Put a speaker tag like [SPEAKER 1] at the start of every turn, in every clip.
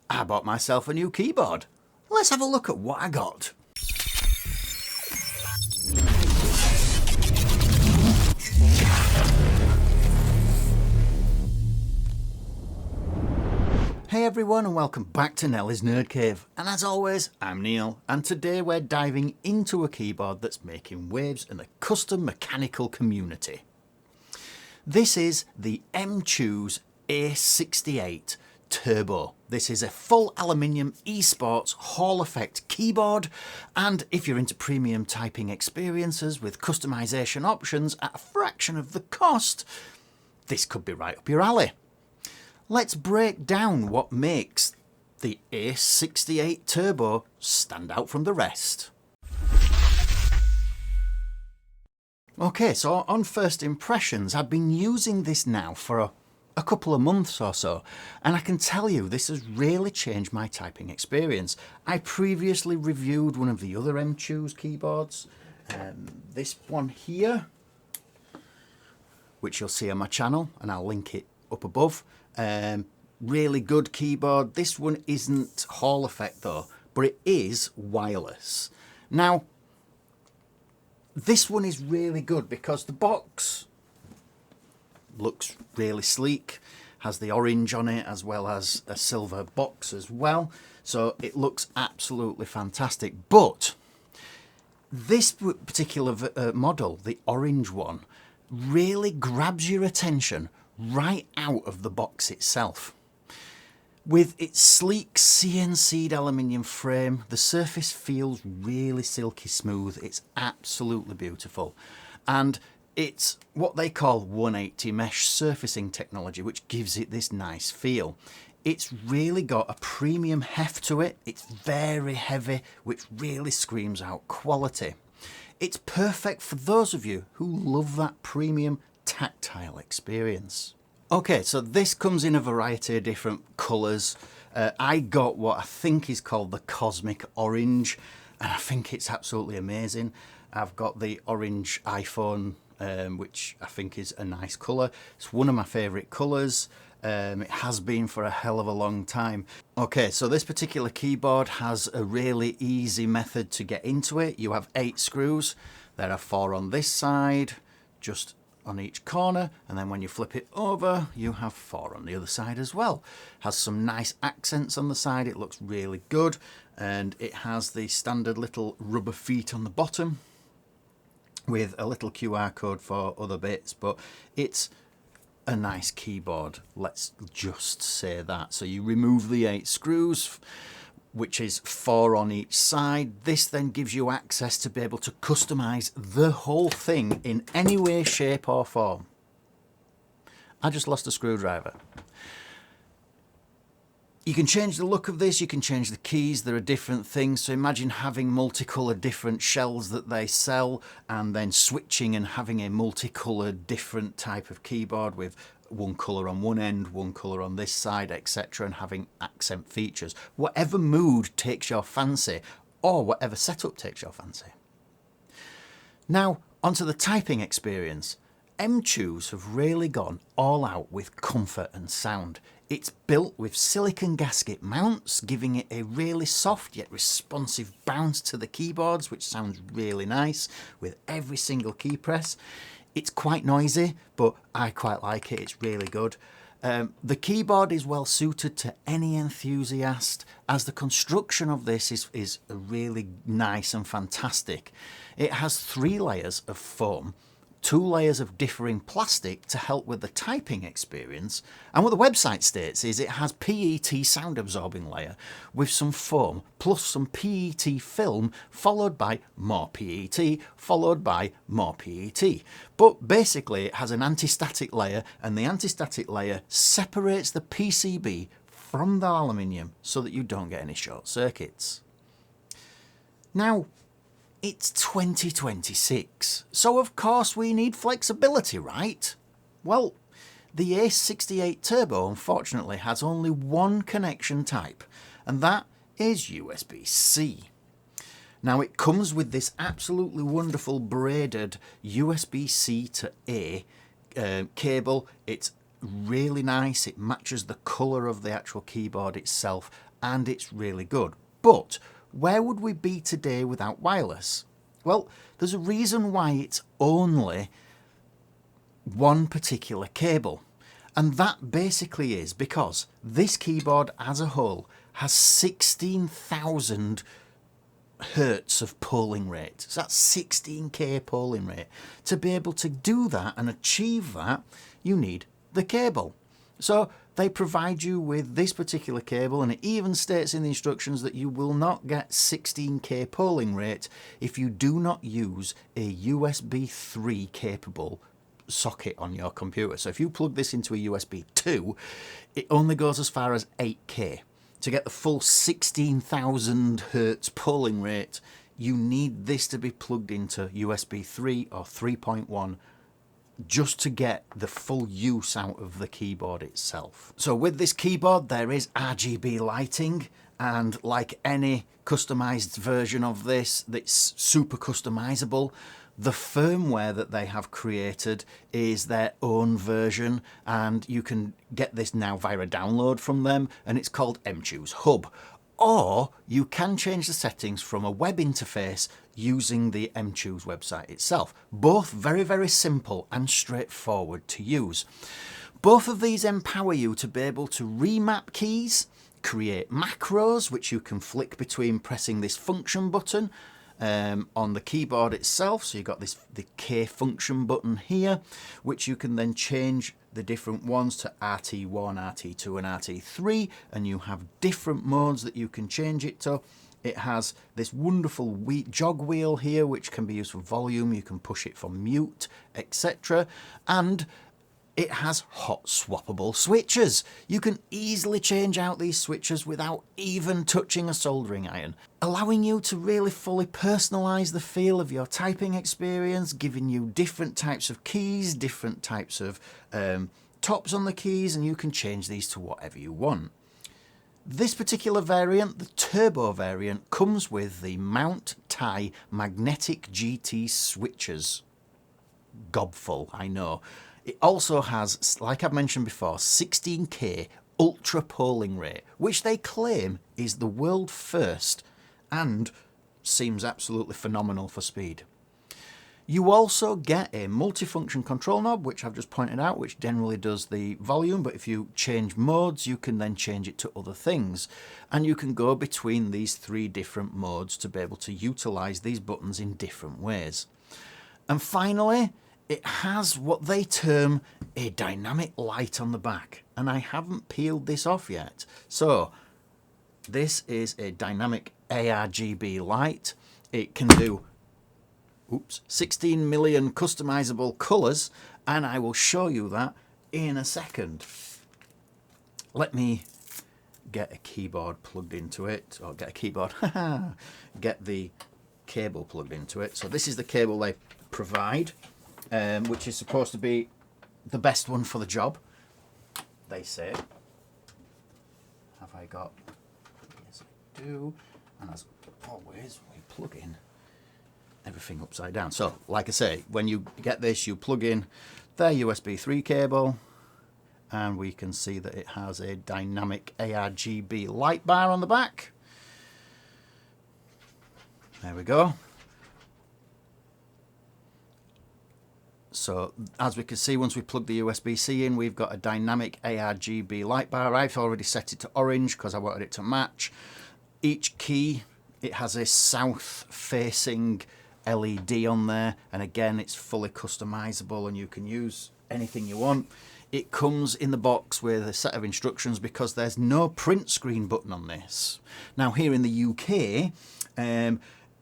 [SPEAKER 1] I bought myself a new keyboard. Let's have a look at what I got. Hey everyone, and welcome back to Nelly's Nerd Cave. And as always, I'm Neil, and today we're diving into a keyboard that's making waves in the custom mechanical community. This is the MCHOSE Ace 68 Turbo. This is a full aluminium eSports Hall effect keyboard, and if you're into premium typing experiences with customization options at a fraction of the cost, this could be right up your alley. Let's break down what makes the Ace 68 Turbo stand out from the rest. Okay, so on first impressions, I've been using this now for a couple of months or so, and I can tell you this has really changed my typing experience. I previously reviewed one of the other MCHOSE keyboards, this one here, which you'll see on my channel, and I'll link it up above. Really good keyboard. This one isn't Hall effect though, but it is wireless. Now, this one is really good because the box looks really sleek, has the orange on it as well as a silver box as well, so it looks absolutely fantastic. But this particular model, the orange one, really grabs your attention right out of the box itself. With its sleek CNC'd aluminium frame, the surface feels really silky smooth. It's absolutely beautiful. And it's what they call 180 mesh surfacing technology, which gives it this nice feel. It's really got a premium heft to it. It's very heavy, which really screams out quality. It's perfect for those of you who love that premium tactile experience. Okay, so this comes in a variety of different colours. I got what I think is called the Cosmic Orange, and I think it's absolutely amazing. I've got the orange iPhone, which I think is a nice colour. It's one of my favourite colours. It has been for a hell of a long time. Okay, so this particular keyboard has a really easy method to get into it. You have 8 screws. There are 4 on this side, just on each corner, and then when you flip it over you have 4 on the other side as well. Has some nice accents on the side. It looks really good, and it has the standard little rubber feet on the bottom with a little QR code for other bits, but it's a nice keyboard, let's just say that. So you remove the 8 screws, which is 4 on each side. This then gives you access to be able to customize the whole thing in any way, shape or form. I just lost a screwdriver. You can change the look of this, you can change the keys, there are different things. So imagine having multicolored different shells that they sell, and then switching and having a multicolored different type of keyboard with one colour on one end, one colour on this side, etc., and having accent features. Whatever mood takes your fancy, or whatever setup takes your fancy. Now, onto the typing experience. MCHOSE have really gone all out with comfort and sound. It's built with silicone gasket mounts, giving it a really soft yet responsive bounce to the keyboards, which sounds really nice with every single key press. It's quite noisy, but I quite like it. It's really good. The keyboard is well suited to any enthusiast, as the construction of this is really nice and fantastic. It has 3 layers of foam, 2 layers of differing plastic to help with the typing experience, and what the website states is it has PET sound absorbing layer with some foam plus some PET film, followed by more PET, followed by more PET. But basically it has an anti-static layer, and the anti-static layer separates the PCB from the aluminium so that you don't get any short circuits. Now, it's 2026, so of course we need flexibility, right? Well, the Ace 68 Turbo unfortunately has only one connection type, and that is USB-C. Now it comes with this absolutely wonderful braided USB-C to A cable. It's really nice. It matches the colour of the actual keyboard itself, and it's really good. But where would we be today without wireless? Well, there's a reason why it's only one particular cable. And that basically is because this keyboard as a whole has 16,000 hertz of polling rate. So that's 16k polling rate. To be able to do that and achieve that, you need the cable. So they provide you with this particular cable, and it even states in the instructions that you will not get 16k polling rate if you do not use a USB 3 capable socket on your computer. So if you plug this into a USB 2, it only goes as far as 8k. To get the full 16,000 hertz polling rate, you need this to be plugged into USB 3 or 3.1 just to get the full use out of the keyboard itself. So with this keyboard there is RGB lighting, and like any customized version of this that's super customizable, the firmware that they have created is their own version, and you can get this now via a download from them, and it's called MCHOSE Hub. Or you can change the settings from a web interface using the MCHOSE website itself. Both very, very simple and straightforward to use. Both of these empower you to be able to remap keys, create macros, which you can flick between pressing this function button on the keyboard itself. So you've got the K function button here, which you can then change the different ones to RT1, RT2 and RT3, and you have different modes that you can change it to. It has this wonderful jog wheel here, which can be used for volume. You can push it for mute, etc. And it has hot swappable switches. You can easily change out these switches without even touching a soldering iron, allowing you to really fully personalize the feel of your typing experience, giving you different types of keys, different types of tops on the keys, and you can change these to whatever you want. This particular variant, the turbo variant, comes with the Mount Tie magnetic GT switches. Gobful, I know. It also has, like I've mentioned before, 16k ultra polling rate, which they claim is the world first and seems absolutely phenomenal for speed. You also get a multifunction control knob, which I've just pointed out, which generally does the volume, but if you change modes, you can then change it to other things. And you can go between these 3 different modes to be able to utilize these buttons in different ways. And finally, it has what they term a dynamic light on the back, and I haven't peeled this off yet. So this is a dynamic ARGB light. It can do 16 million customizable colors, and I will show you that in a second. Let me get a keyboard plugged into it, or get the cable plugged into it. So this is the cable they provide, which is supposed to be the best one for the job, they say. Have I got? Yes, I do. And as always, we plug in everything upside down. So, like I say, when you get this, you plug in their USB 3 cable, and we can see that it has a dynamic ARGB light bar on the back. There we go. So as we can see, once we plug the USB-C in, we've got a dynamic ARGB light bar. I've already set it to orange because I wanted it to match. Each key, it has a south facing LED on there, and again it's fully customizable and you can use anything you want. It comes in the box with a set of instructions because there's no print screen button on this. Now here in the UK,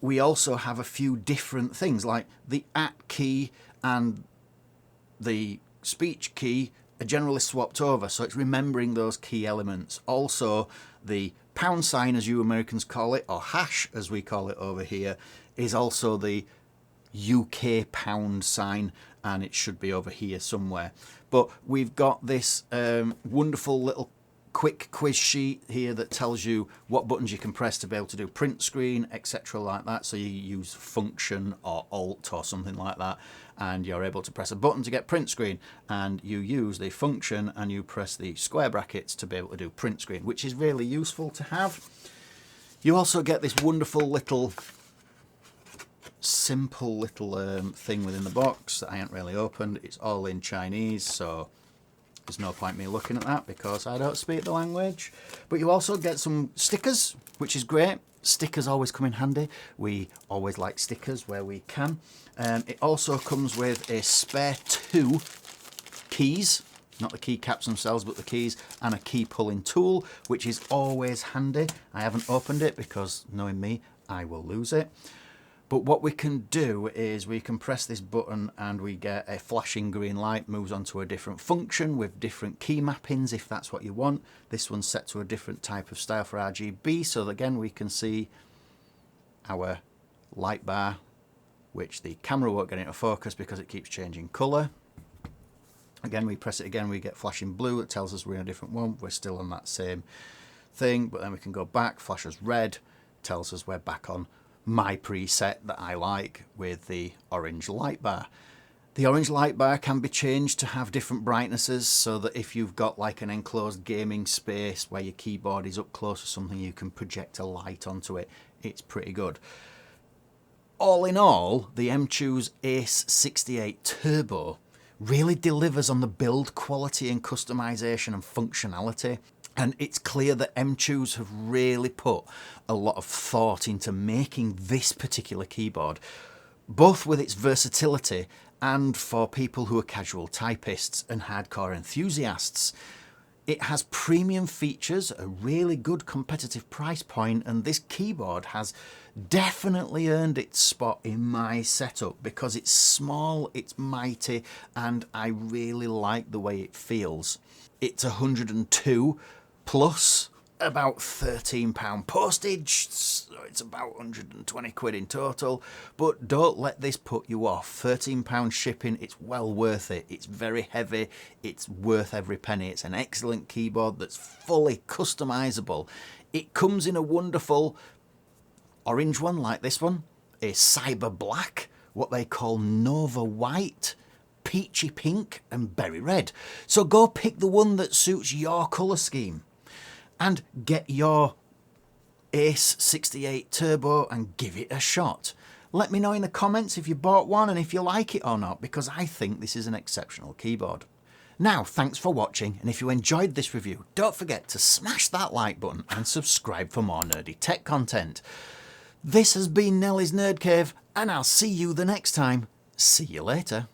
[SPEAKER 1] we also have a few different things, like the @ key and the speech key are generally swapped over, so it's remembering those key elements. Also, the £, as you Americans call it, or hash as we call it over here, is also the UK pound sign, and it should be over here somewhere. But we've got this wonderful little quick quiz sheet here that tells you what buttons you can press to be able to do print screen, etc. like that. So you use function or alt or something like that, and you're able to press a button to get print screen, and you use the function and you press the square brackets to be able to do print screen, which is really useful to have. You also get this wonderful little simple little thing within the box that I haven't really opened. It's all in Chinese, so there's no point me looking at that because I don't speak the language. But you also get some stickers, which is great. Stickers always come in handy. We always like stickers where we can. It also comes with a spare 2 keys, not the keycaps themselves, but the keys, and a key pulling tool, which is always handy. I haven't opened it because, knowing me, I will lose it. But what we can do is we can press this button and we get a flashing green light, moves on to a different function with different key mappings if that's what you want. This one's set to a different type of style for RGB, so again we can see our light bar, which the camera won't get into focus because it keeps changing colour. Again, we press it again, we get flashing blue. It tells us we're in a different one. We're still on that same thing, but then we can go back, flashes red, tells us we're back on my preset that I like with the orange light bar. The orange light bar can be changed to have different brightnesses, so that if you've got like an enclosed gaming space where your keyboard is up close or something, you can project a light onto it. It's pretty good. All in all, the MCHOSE Ace 68 Turbo really delivers on the build quality and customization and functionality. And it's clear that MCHOSE have really put a lot of thought into making this particular keyboard, both with its versatility and for people who are casual typists and hardcore enthusiasts. It has premium features, a really good competitive price point, and this keyboard has definitely earned its spot in my setup because it's small, it's mighty, and I really like the way it feels. It's 102 plus about £13 postage, so it's about 120 quid in total, but don't let this put you off. £13 shipping, it's well worth it. It's very heavy, it's worth every penny. It's an excellent keyboard that's fully customizable. It comes in a wonderful orange one like this one, a cyber black, what they call Nova white, peachy pink and berry red. So go pick the one that suits your colour scheme and get your Ace 68 Turbo and give it a shot. Let me know in the comments if you bought one and if you like it or not, because I think this is an exceptional keyboard. Now, thanks for watching, and if you enjoyed this review, don't forget to smash that like button and subscribe for more nerdy tech content. This has been Nelly's Nerd Cave, and I'll see you the next time. See you later.